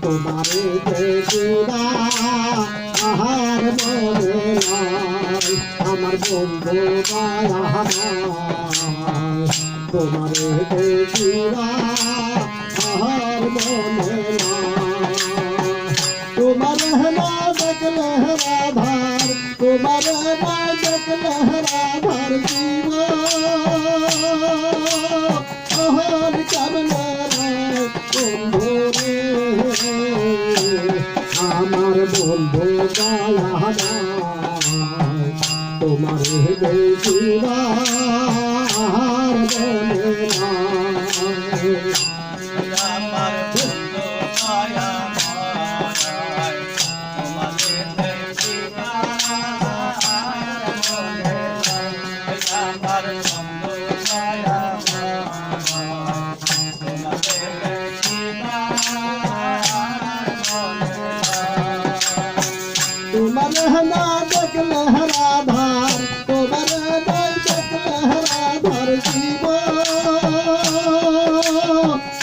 তোমারে দেখিবা আহার মনে নাই আমার বন্ধু দয়াময় তোমারে দেখিবা আহার মনে নাই তোমারে না দেখলে রাধার তোমারে না দেখলে রাধার জীব আহার কেমনে বন্ধু রে আমার বন্ধু দয়াময় তোমারে দেখিবা আহার মনে নাই আমার বন্ধু দয়াময় তোমারে দেখিবা আর মনে নাই আমার বন্ধু দয়াময় তোমারে দেখিবা আর মনে নাই তোমারে না দেখলে রাধার তোমারে না দেখলে রাধার জীব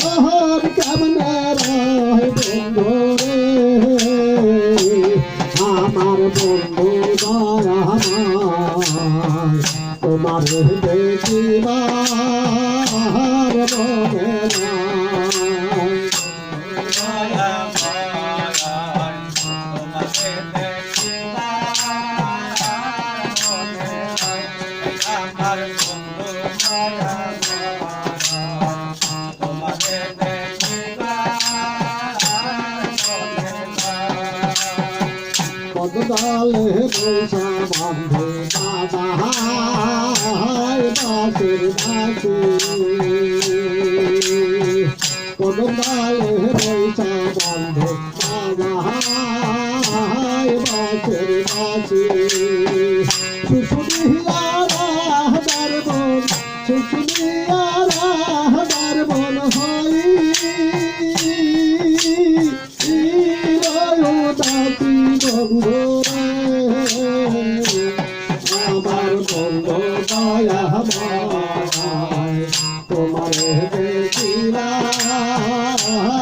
আহার কেমনে রয় বন্ধু রে আমার বন্ধু দয়াময় তোমারে দেখিবা আহার মনে নাই পদ্মডালে বৈশা বন্ধে বাজায় বাঁশের বাঁশি পদ্মডালে বৈশা বন্ধে বাজায় বাঁশের বাঁশি শুশুনিয়ারা হাজার বন শুশুনিয়ারা হাজার বন হয় আমার বন্ধু দয়াময় তোমারে দেখিবা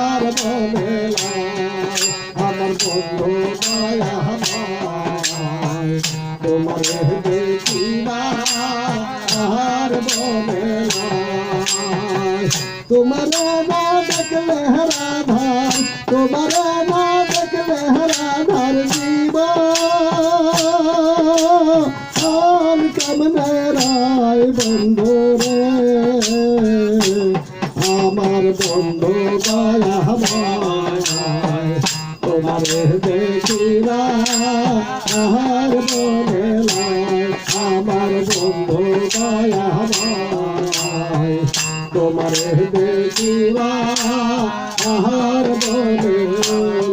আর মনে নাই আমার বন্ধু দয়াময় তোমারে দেখিবা আর মনে নাই তোমারে না দেখলে রাধার তোমারে না দেখলে রাধার জীব আম কেমনে রায় বন্ধু রে আমার বন্ধু দয়াময় তোমারে দেখিবা আহার মনে নাই আমার বন্ধু দয়াময় তোমারে দেখিবা আহার মনে নাই